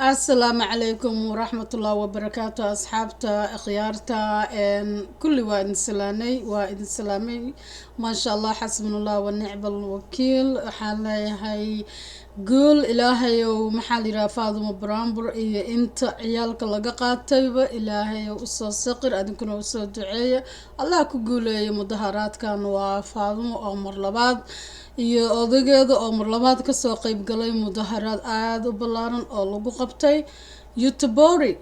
السلام عليكم ورحمة الله وبركاته أصحابتا خيارتا إن كل وإن سلامي وإن سلامي ما شاء الله حسبنا الله ونعم الوكيل حالي هاي قول إلهي ومحالي رافاض مبرامبر إيه أنت عيالك لقاقات طيبة إلهي وأصول صقر أدنكنا وأصول دعية الله كقول مظاهرات كان وفاضم وأمر لبعض iyo odageeda oo marlabaad kasoo qeyb galay mudaharaad aada u ballaaran oo lagu qabtay Göteborg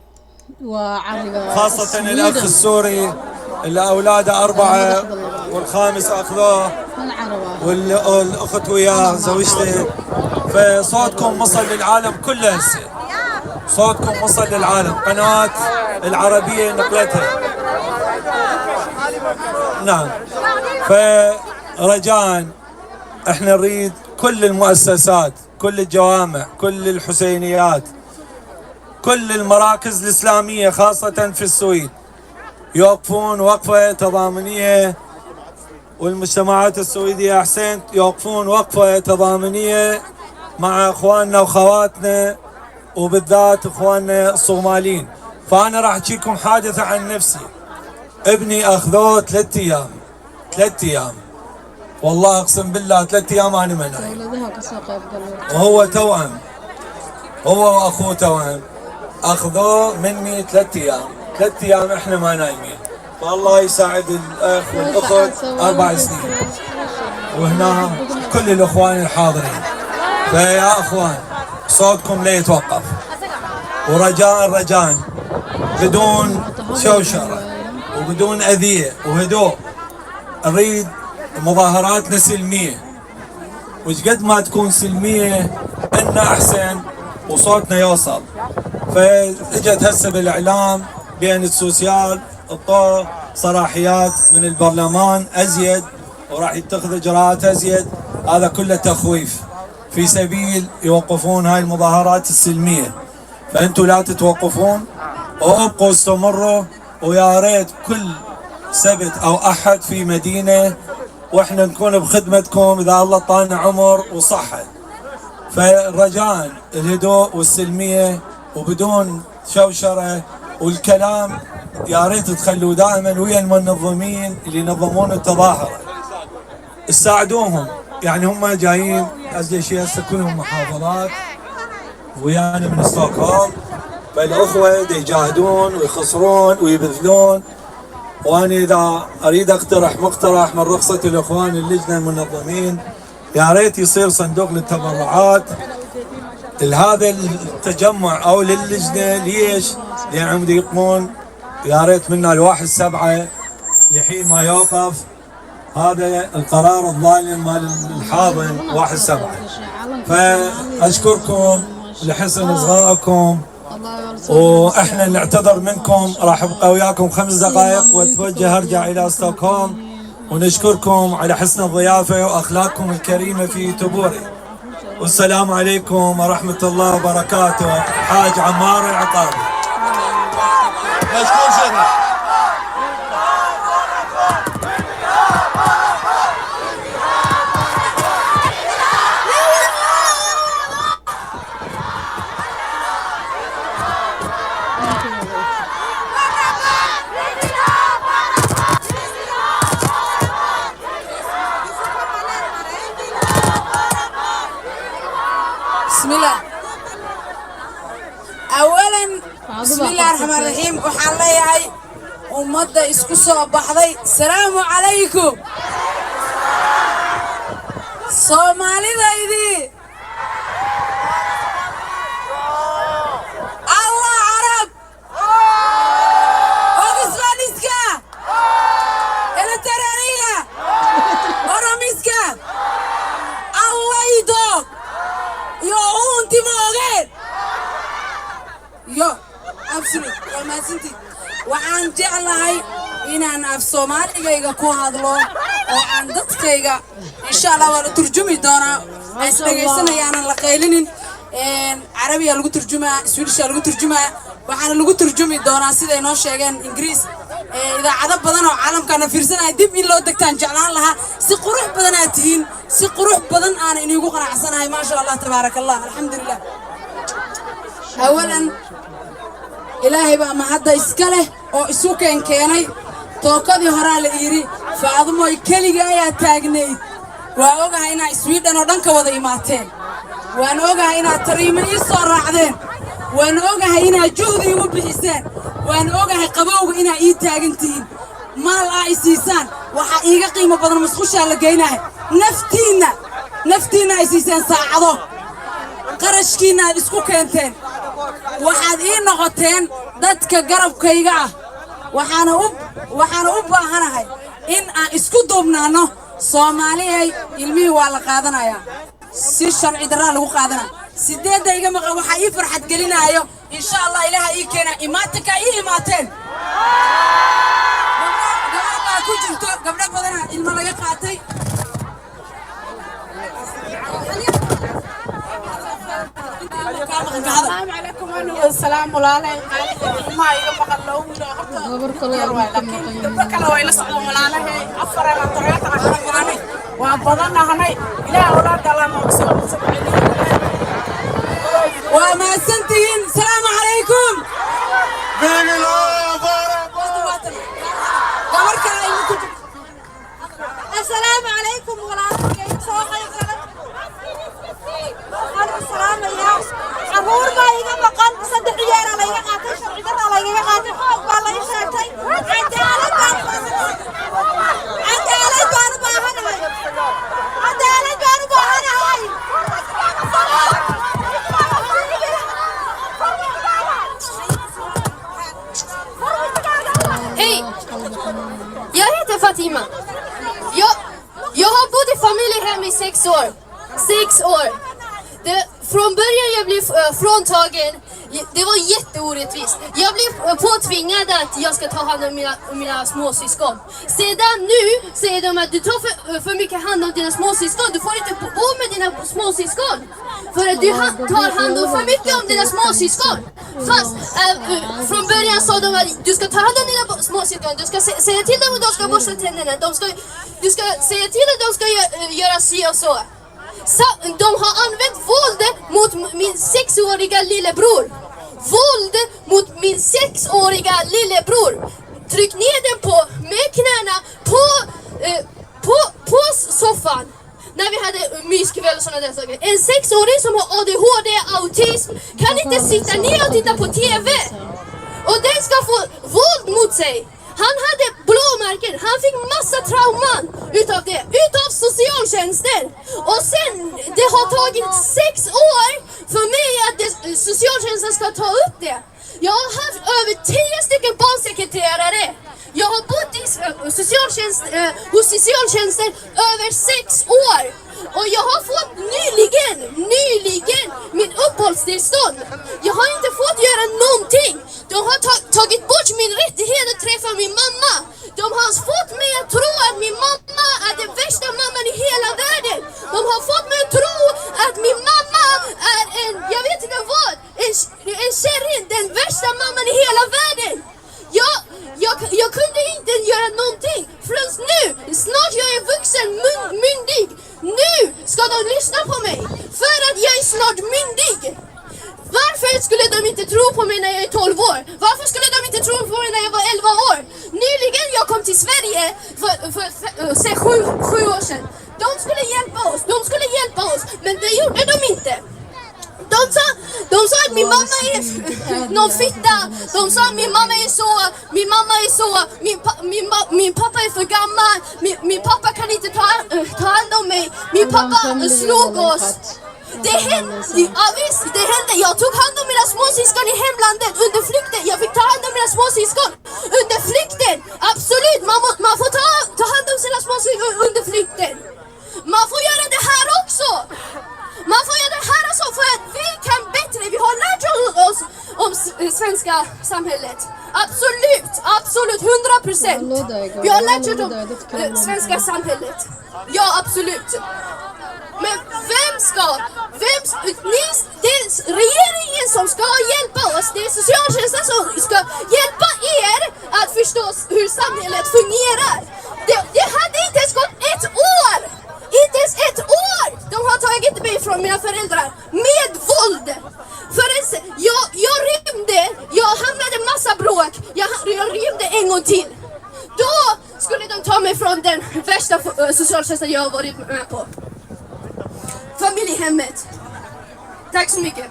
waa cariga خاصة الأخ السوري اللي أولاده أربعة والخامس أخذوه والأخت وياه زوجته. فصوتكم وصل للعالم كله هسه، صوتكم وصل للعالم، قناة العربية نقلتها. نعم، فرجاء احنا نريد كل المؤسسات، كل الجوامع، كل الحسينيات، كل المراكز الإسلامية خاصة في السويد يوقفون وقفة تضامنية، والمجتمعات السويدية أحسنت يوقفون وقفة تضامنية مع إخواننا وخواتنا وبالذات إخواننا الصوماليين. فأنا راح أحكيكم حادثة عن نفسي. ابني أخذوه 3 أيام، 3 أيام والله أقسم بالله 3 أيام أنا ما نايم، وهو توأم، هو وأخوه توأم، أخذوه مني 3 أيام، 3 أيام إحنا ما نايمين. فالله يساعد الأخ والأخت 4 سنين، وهنا كل الإخوان الحاضرين. فيا أخوان صوتكم لا يتوقف، ورجاء بدون شوشرة وبدون أذية وهدوء. أريد مظاهراتنا سلمية، وش قد ما تكون سلمية إن أحسن وصوتنا يوصل. فاجت هسه بالإعلام بين السوسيال الطور صلاحيات من البرلمان أزيد، وراح يتخذ إجراءات أزيد. هذا كله تخويف في سبيل يوقفون هاي المظاهرات السلمية. فأنتوا لا تتوقفون وابقوا استمروا، ويا ريت كل سبت أو أحد في مدينة واحنا نكون بخدمتكم اذا الله طالنا عمر وصحة. فرجاء الهدوء والسلمية وبدون شوشرة والكلام يا ريت تخلوا دائما ويا المنظمين اللي ينظمون التظاهرة، تساعدوهم. يعني هم جايين أجل شيء هسه كلهم محافظات ويانا من ستوكهولم، فالأخوة يجاهدون ويخسرون ويبذلون. وأنا إذا أريد أقترح مقترح من رخصة الإخوان اللجنة المنظمين، يا ريت يصير صندوق للتبرعات لهذا التجمع أو للجنة. ليش؟ لأنهم يقومون يا ريت منا ل1/7 لحين ما يوقف هذا القرار الظالم مال الحاضن 1/7. فأشكركم لحسن إصغائكم، واحنا نعتذر منكم. راح ابقى وياكم 5 دقائق واتوجه ارجع الى ستوكهولم، ونشكركم على حسن الضيافه واخلاقكم الكريمه في تبوري. والسلام عليكم ورحمه الله وبركاته. حاج عمار العقابي. بسم الله. أولاً بسم الله الرحمن الرحيم. وحال ليهاي ومدة اسكو سو بخدي السلام عليكم صومالي دايدي. الله عرب وقسوانيسكا الترانية ورميسكا الله يدوك يو انتي موغير يو absolute waa maasintii. waxaan jeclahay inaan af Soomaaligayga ku hadlo oo aan dadkayga insha Allah wala turjumi doonaa. Is dhageysanayaan la qaylinin. Carabiga lagu turjumaa, Swedish lagu turjumaa, waxaana lagu turjumi doonaa sida ay noo sheegeen Ingiriis. idaacado badan oo caalamkana fiirsanay dib in loo degtaan jeclaan lahaa. si qurux badan aad tihiin, si qurux badan aan inigu qanacsanahay. ma sha Allah tabarakallah, alxamdulillah. أولاً إلهي بقى ما حدا يسكله أو يسوكين كيني توقدي هرال إيري فأضمو يكلي جاية تاجني وأوجا هنا سويدن ودنك وضعي ماتين وأنا أوجا هنا تريمي يصور عدين وأنا أوجا هنا جهدي وبحسان وأنا أوجا هقبوج هنا إيتاجنتين مال عيسيسان وحقيقة قيمة بدل مسخوش على جيناه نفتينا عيسيسان ساعدو قرشكينا اسكو كنتين waxaad ii noqoteen dadka garabkayga ah waxaana u baahanahay in aan isku duubnaano Soomaaliyay ilmihii waa la qaadanayaa si sharci darra lagu qaadanaa sideedayga maqan waxa ii farxad gelinayo insha Allah ilaahay ii keena imaatinka ii imaateen gabadha ku jirto gabdho badan ilmo laga qaatay السلام عليكم والسلام عليكم ما يبقى اللون لكن كلا ويلا صعود ملانه أفر على طريقة رحماني وبضلنا هني إلى أولاد الله مقصود وما سنتين السلام عليكم السلام عليكم السلام يا عبور ما يجا مقام صدق عيال على يجا قاتل شرعي ده على يجا قاتل حق بالله يشاتي عند على بار باهنا عند على بار باهنا هاي Hej! Jag heter Fatima. Jag har bott i familjehem i 6 år. 6 år. Från början jag blev fråntagen. Det var jätteorättvist. Jag blev påtvingad att jag ska ta hand om mina småsyskon. Sedan nu säger de att du tar för mycket hand om dina småsyskon. Du får inte bo med dina småsyskon. För att du tar hand om för mycket om dina småsyskon. Fast från början sa de att du ska ta hand om dina småsyskon. Du ska säga till dem att de ska borsta tänderna. Du ska säga till att de ska göra si och så. De har använt våld mot min 6-åriga lillebror. Våld mot min 6-åriga lillebror. Tryck ner den med knäna på soffan. När vi hade myskväll och sådana där saker. En 6-åring som har ADHD, autism, kan inte sitta ner och titta på TV. Och den ska få våld mot sig. Han hade blåmärken, han fick massa trauman utav det, utav socialtjänsten. Och sen, det har tagit 6 år för mig att socialtjänsten ska ta upp det. Jag har haft över 10 stycken barnsekreterare. Jag har bott hos socialtjänsten över 6 år. Och jag har fått nyligen min uppehållstillstånd. Jag har inte fått göra någonting. De har tagit bort min rättighet att träffa min mamma. De har fått mig att tro att min mamma är den värsta mamman i hela världen. De har fått mig att tro att min mamma är jag vet inte vad, en kärring, den värsta mamman i hela världen. Jag kunde inte göra någonting förrän nu. Snart jag är vuxen, myndig. Nu ska de lyssna på mig. För att jag är snart myndig. Varför skulle de inte tro på mig när jag är 12 år? Varför skulle de inte tro på mig när jag var 11 år? Nyligen jag kom till Sverige för 7 år sedan. De skulle hjälpa oss. Men det gjorde de inte. De sa att min mamma är någon fitta. De sa att min mamma är så. Min pappa är för gammal. Min pappa kan inte ta hand om mig. Min pappa slog oss. Det hände. Jag tog hand om mina småsyskon i hemlandet under flykten. Jag fick ta hand om mina småsyskon under flykten. Absolut, man får ta hand om sina småsyskon under flykten. Man får göra det här också. Man får göra det här också för att vi kan bättre. Vi har lärt oss om svenska samhället. Absolut, 100%. Vi har lärt oss om svenska samhället. Ja, absolut. Men det är regeringen som ska hjälpa oss. Det är socialtjänsten som ska hjälpa er att förstå hur samhället fungerar. Det hade inte ens gått 1 år. Inte ens 1 år! De har tagit mig från mina föräldrar med våld. gång till. Då skulle de ta mig från den värsta socialtjänsten jag har varit med på. Familjehemmet. Tack så mycket.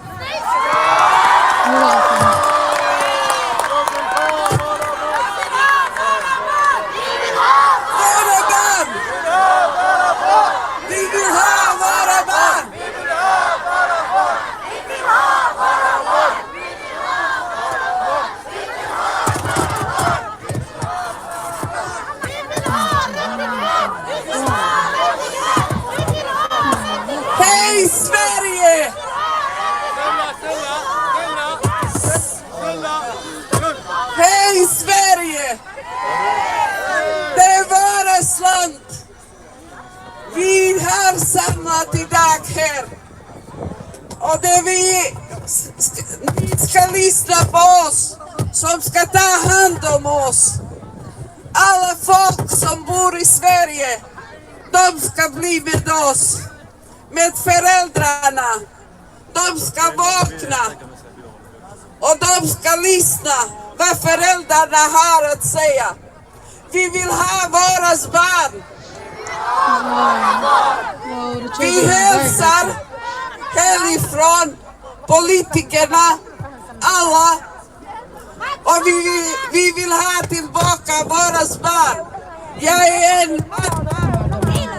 Hej Sverige! Hej Sverige! Det är vårt land. Vi har samlat idag här. Och det vi ska lyssna på oss, som ska ta hand om oss. Alla folk som bor i Sverige, de ska bli med oss. Med föräldrarna. De ska vakna. Och de ska lyssna vad föräldrarna har att säga. Vi vill ha våras barn. Vi hälsar härifrån politikerna, alla. Och vi vill ha tillbaka våras barn. Jag är en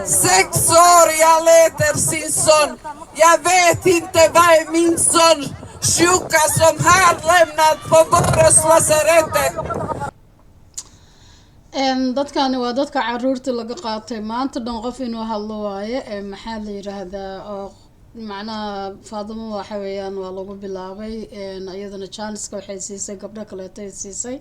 6 år, jag letar sin son. Jag vet inte vad är min son sjuka som har lämnat på Borås lasarettet. dadkani waa dadka caruurta laga qaatay maanta dhan qof inuu hadlo waaye maxaa la yiraahdaa oo macnaha Faadimo waxa weeyaan waa lagu bilaabay iyadana chanceska waxay siisay gabdho kale ay siisay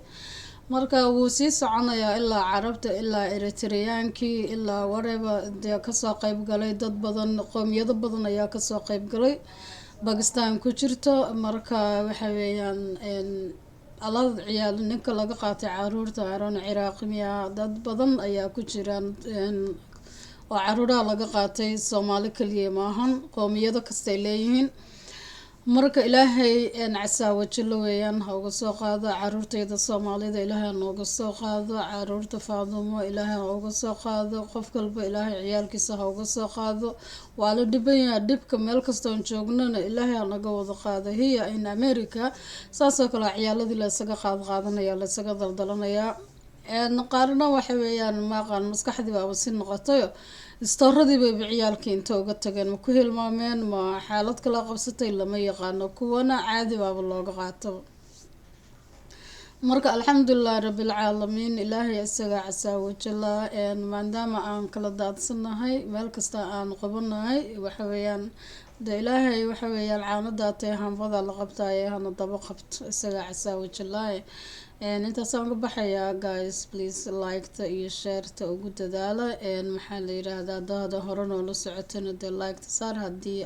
marka wuu sii soconayaa ilaa carabta ilaa Eritreankii ilaa whatever dee kasoo qayb galay dad badan qoomiyado badan ayaa kasoo qayb galay Pakistan ku jirto marka waxa weeyaan alad ciyaal ninka laga qaatay caruurta Iran Iraaqiya dad badan ayaa ku jiraan oo caruuraha laga qaatay Soomaali kaliya maahan qoomiyado kasta ay leeyihiin marka ilaahay casaawo jillo weeyaan ha uga soo qaado caruurtayda Soomaalida ilaahay nooga soo qaado caruurta Faadimo ilaahay uga soo qaado qof walba ilaahay ciyaalkiisa ha uga soo qaado waa la dhibayaa dhibka meel kasta oo joognana ilaahay naga wada qaado hiya in America saasoo kale ciyaaladii la isaga qaadanaya la isaga daldalanaya qaarna waxa weeyaan maaqan maskaxdii baa si noqotay istooradii bay ciyaalkii inta uga tageen ma ku hilmaameen ma xaalad kala qabsatay lama yaqaano kuwana caadi baaba looga qaato marka alxamdulillah rabbil caalamiin ilaahay isaga casaawo jalla maadaama aan kala daadsanahay meel kasta aan qabanahay waxa weeyaan de ilaahay waxa weeyaan caanada tay hanfada la qabtay hana daba qabto isaga casaawo jalla intaasaan ka baxayaa guys please like ta iyo share ta ugu dadaala maxaa la yiraahdaa dada hore oo la socotana de like ta saar hadii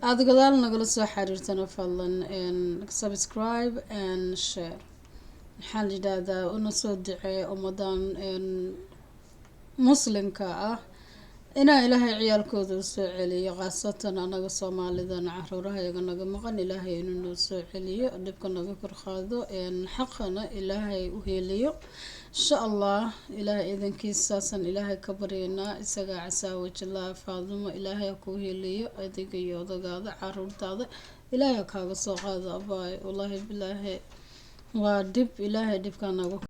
aad gadaal nagala soo xiriirtana fadlan subscribe and share maxaa la yiraahdaa una soo dicay ummadan muslimka ah ina ilaahay ciyaalkooda soo celiyo qaasatan anaga Soomaalidana caruuraha iyaga naga maqan ilaahay inuu soo celiyo dibka naga kor qaado xaqana ilaahay u heeliyo insha Allah ilaahay idankiisaasan ilaahay ka bareena isaga casaawo jalla Faadimo ilaahay ku heeliyo adiga iyo odagaada caruurtaada ilaahay kaaga soo qaado abaay wallahi billahi waa dib ilaahay dibka naga